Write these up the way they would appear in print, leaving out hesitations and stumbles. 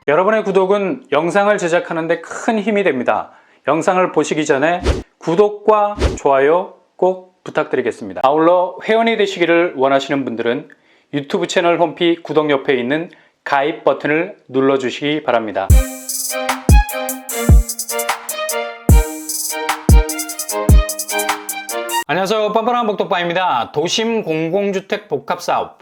여러분의 구독은 영상을 제작하는 데 큰 힘이 됩니다. 영상을 보시기 전에 구독과 좋아요 꼭 부탁드리겠습니다. 아울러 회원이 되시기를 원하시는 분들은 유튜브 채널 홈피 구독 옆에 있는 가입 버튼을 눌러주시기 바랍니다. 안녕하세요. 뻔뻔한 복덕방입니다. 도심 공공주택 복합사업.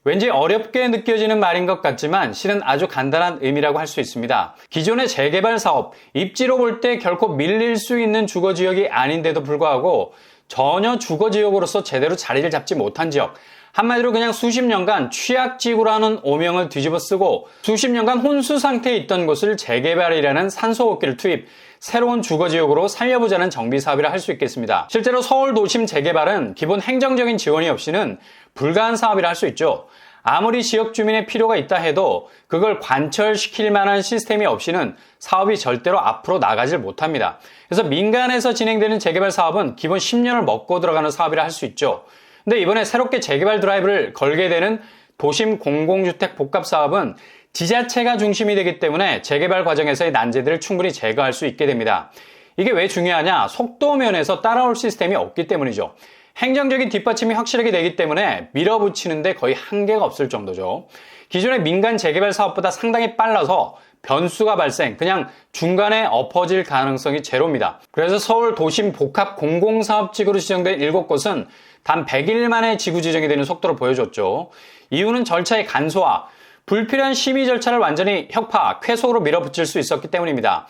왠지 어렵게 느껴지는 말인 것 같지만 실은 아주 간단한 의미라고 할 수 있습니다. 기존의 재개발 사업, 입지로 볼 때 결코 밀릴 수 있는 주거지역이 아닌데도 불구하고 전혀 주거지역으로서 제대로 자리를 잡지 못한 지역, 한마디로 그냥 수십 년간 취약지구라는 오명을 뒤집어 쓰고 수십 년간 혼수 상태에 있던 곳을 재개발이라는 산소호흡기를 투입, 새로운 주거지역으로 살려보자는 정비사업이라 할 수 있겠습니다. 실제로 서울 도심 재개발은 기본 행정적인 지원이 없이는 불가한 사업이라 할 수 있죠. 아무리 지역 주민의 필요가 있다 해도 그걸 관철시킬 만한 시스템이 없이는 사업이 절대로 앞으로 나가질 못합니다. 그래서 민간에서 진행되는 재개발 사업은 기본 10년을 먹고 들어가는 사업이라 할 수 있죠. 근데 이번에 새롭게 재개발 드라이브를 걸게 되는 도심 공공주택 복합사업은 지자체가 중심이 되기 때문에 재개발 과정에서의 난제들을 충분히 제거할 수 있게 됩니다. 이게 왜 중요하냐? 속도 면에서 따라올 시스템이 없기 때문이죠. 행정적인 뒷받침이 확실하게 되기 때문에 밀어붙이는데 거의 한계가 없을 정도죠. 기존의 민간 재개발 사업보다 상당히 빨라서 변수가 발생, 그냥 중간에 엎어질 가능성이 제로입니다. 그래서 서울 도심 복합 공공사업지구로 지정된 7곳은 단 100일 만에 지구 지정이 되는 속도를 보여줬죠. 이유는 절차의 간소화, 불필요한 심의 절차를 완전히 혁파, 쾌속으로 밀어붙일 수 있었기 때문입니다.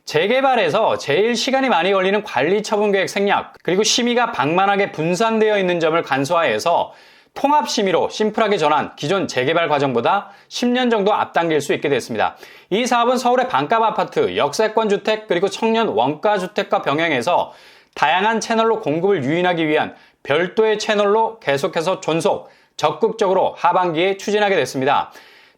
재개발에서 제일 시간이 많이 걸리는 관리 처분 계획 생략, 그리고 심의가 방만하게 분산되어 있는 점을 간소화해서 통합심의로 심플하게 전환, 기존 재개발 과정보다 10년 정도 앞당길 수 있게 됐습니다. 이 사업은 서울의 반값 아파트, 역세권 주택, 그리고 청년 원가 주택과 병행해서 다양한 채널로 공급을 유인하기 위한 별도의 채널로 계속해서 존속, 적극적으로 하반기에 추진하게 됐습니다.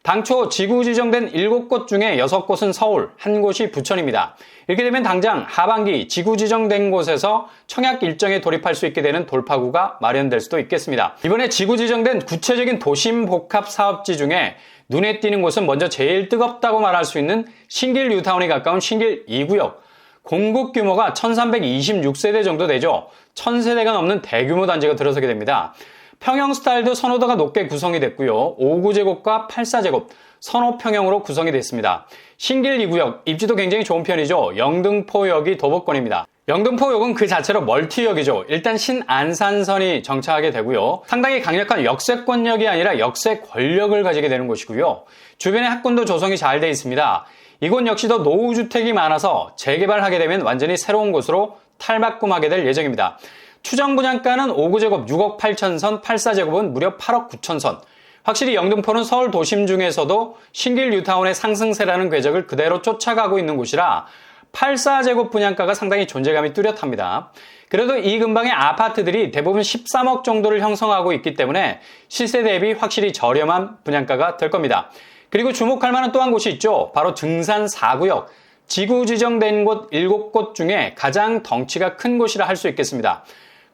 당초 지구 지정된 7곳 중에 6곳은 서울, 1곳이 부천입니다. 이렇게 되면 당장 하반기 지구 지정된 곳에서 청약 일정에 돌입할 수 있게 되는 돌파구가 마련될 수도 있겠습니다. 이번에 지구 지정된 구체적인 도심 복합 사업지 중에 눈에 띄는 곳은 먼저 제일 뜨겁다고 말할 수 있는 신길 뉴타운에 가까운 신길 2구역. 공급 규모가 1326세대 정도 되죠. 1000세대가 넘는 대규모 단지가 들어서게 됩니다. 평형 스타일도 선호도가 높게 구성이 됐고요. 5구제곱과 8사제곱, 선호평형으로 구성이 됐습니다. 신길 2구역, 입지도 굉장히 좋은 편이죠. 영등포역이 도보권입니다. 영등포역은 그 자체로 멀티역이죠. 일단 신안산선이 정차하게 되고요. 상당히 강력한 역세권역이 아니라 역세권력을 가지게 되는 곳이고요. 주변에 학군도 조성이 잘 되어 있습니다. 이곳 역시도 노후주택이 많아서 재개발하게 되면 완전히 새로운 곳으로 탈바꿈하게 될 예정입니다. 추정 분양가는 5구제곱 6억 8천선, 8사제곱은 무려 8억 9천선. 확실히 영등포는 서울 도심 중에서도 신길 뉴타운의 상승세라는 궤적을 그대로 쫓아가고 있는 곳이라 8사제곱 분양가가 상당히 존재감이 뚜렷합니다. 그래도 이 근방의 아파트들이 대부분 13억 정도를 형성하고 있기 때문에 시세 대비 확실히 저렴한 분양가가 될 겁니다. 그리고 주목할 만한 또 한 곳이 있죠. 바로 증산 4구역. 지구 지정된 곳 7곳 중에 가장 덩치가 큰 곳이라 할 수 있겠습니다.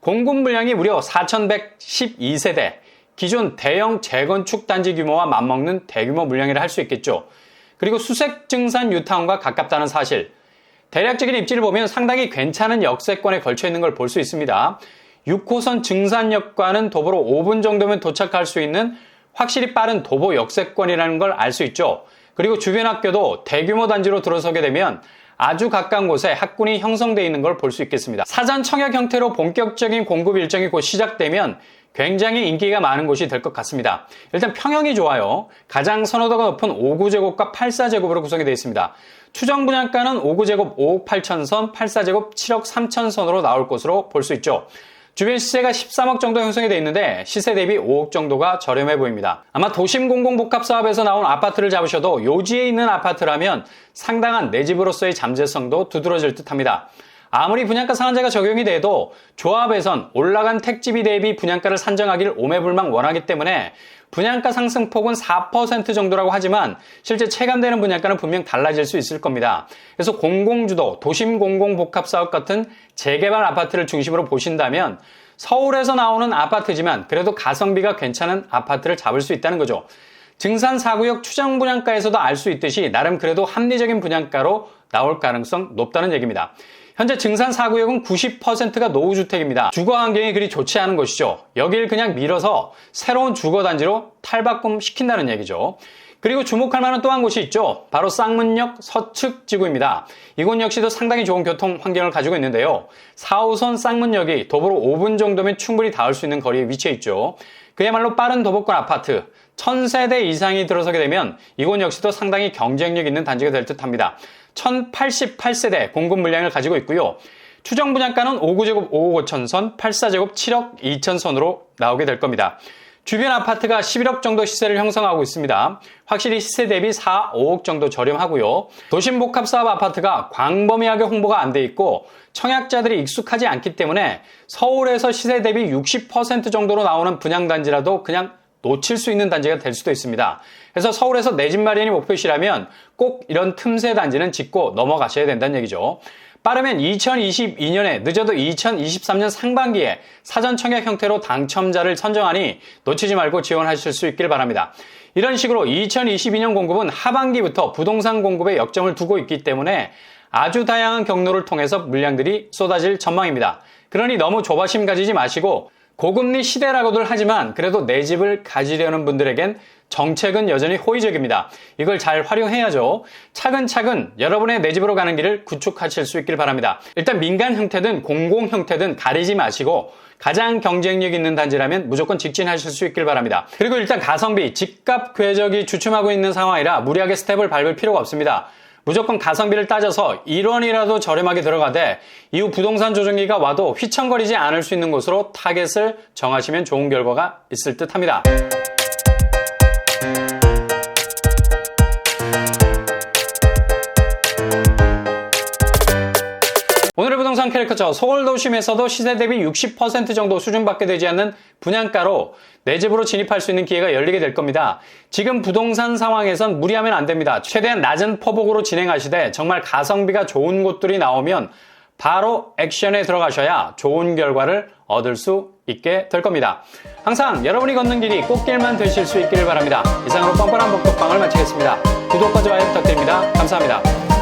공급 물량이 무려 4112세대, 기존 대형 재건축 단지 규모와 맞먹는 대규모 물량이라 할 수 있겠죠. 그리고 수색 증산 뉴타운과 가깝다는 사실, 대략적인 입지를 보면 상당히 괜찮은 역세권에 걸쳐 있는 걸 볼 수 있습니다. 6호선 증산역과는 도보로 5분 정도면 도착할 수 있는 확실히 빠른 도보 역세권이라는 걸 알 수 있죠. 그리고 주변 학교도 대규모 단지로 들어서게 되면 아주 가까운 곳에 학군이 형성되어 있는 걸 볼 수 있겠습니다. 사전 청약 형태로 본격적인 공급 일정이 곧 시작되면 굉장히 인기가 많은 곳이 될 것 같습니다. 일단 평형이 좋아요. 가장 선호도가 높은 5구제곱과 8사제곱으로 구성이 되어 있습니다. 추정 분양가는 5구제곱 5억 8천선, 8사제곱 7억 3천선으로 나올 것으로 볼 수 있죠. 주변 시세가 13억 정도 형성이 되어 있는데 시세 대비 5억 정도가 저렴해 보입니다. 아마 도심 공공복합사업에서 나온 아파트를 잡으셔도 요지에 있는 아파트라면 상당한 내 집으로서의 잠재성도 두드러질 듯합니다. 아무리 분양가 상한제가 적용이 돼도 조합에선 올라간 택지비 대비 분양가를 산정하기를 오매불망 원하기 때문에 분양가 상승폭은 4% 정도라고 하지만 실제 체감되는 분양가는 분명 달라질 수 있을 겁니다. 그래서 공공주도, 도심 공공복합사업 같은 재개발 아파트를 중심으로 보신다면 서울에서 나오는 아파트지만 그래도 가성비가 괜찮은 아파트를 잡을 수 있다는 거죠. 증산 4구역 추정 분양가에서도 알 수 있듯이 나름 그래도 합리적인 분양가로 나올 가능성 높다는 얘기입니다. 현재 증산 4구역은 90%가 노후주택입니다. 주거 환경이 그리 좋지 않은 곳이죠. 여길 그냥 밀어서 새로운 주거단지로 탈바꿈 시킨다는 얘기죠. 그리고 주목할 만한 또 한 곳이 있죠. 바로 쌍문역 서측 지구입니다. 이곳 역시도 상당히 좋은 교통 환경을 가지고 있는데요. 4호선 쌍문역이 도보로 5분 정도면 충분히 닿을 수 있는 거리에 위치해 있죠. 그야말로 빠른 도보권 아파트, 1000세대 이상이 들어서게 되면 이곳 역시도 상당히 경쟁력 있는 단지가 될 듯합니다. 1088세대 공급 물량을 가지고 있고요. 추정 분양가는 5구제곱 5억 5천선, 84제곱 7억 2천선으로 나오게 될 겁니다. 주변 아파트가 11억 정도 시세를 형성하고 있습니다. 확실히 시세 대비 4, 5억 정도 저렴하고요. 도심복합사업 아파트가 광범위하게 홍보가 안 돼 있고 청약자들이 익숙하지 않기 때문에 서울에서 시세 대비 60% 정도로 나오는 분양단지라도 그냥 놓칠 수 있는 단지가 될 수도 있습니다. 그래서 서울에서 내 집 마련이 목표시라면 꼭 이런 틈새 단지는 짓고 넘어가셔야 된다는 얘기죠. 빠르면 2022년에 늦어도 2023년 상반기에 사전 청약 형태로 당첨자를 선정하니 놓치지 말고 지원하실 수 있길 바랍니다. 이런 식으로 2022년 공급은 하반기부터 부동산 공급에 역점을 두고 있기 때문에 아주 다양한 경로를 통해서 물량들이 쏟아질 전망입니다. 그러니 너무 조바심 가지지 마시고 고금리 시대라고들 하지만 그래도 내 집을 가지려는 분들에겐 정책은 여전히 호의적입니다. 이걸 잘 활용해야죠. 차근차근 여러분의 내 집으로 가는 길을 구축하실 수 있길 바랍니다. 일단 민간 형태든 공공 형태든 가리지 마시고 가장 경쟁력 있는 단지라면 무조건 직진하실 수 있길 바랍니다. 그리고 일단 가성비, 집값 궤적이 주춤하고 있는 상황이라 무리하게 스텝을 밟을 필요가 없습니다. 무조건 가성비를 따져서 1원이라도 저렴하게 들어가되 이후 부동산 조정기가 와도 휘청거리지 않을 수 있는 곳으로 타겟을 정하시면 좋은 결과가 있을 듯 합니다. 오늘의 부동산 캐릭터처 서울 도심에서도 시세 대비 60% 정도 수준밖에 되지 않는 분양가로 내 집으로 진입할 수 있는 기회가 열리게 될 겁니다. 지금 부동산 상황에선 무리하면 안 됩니다. 최대한 낮은 포복으로 진행하시되 정말 가성비가 좋은 곳들이 나오면 바로 액션에 들어가셔야 좋은 결과를 얻을 수 있게 될 겁니다. 항상 여러분이 걷는 길이 꽃길만 되실 수 있기를 바랍니다. 이상으로 뻔뻔한 복덕방을 마치겠습니다. 구독과 좋아요 부탁드립니다. 감사합니다.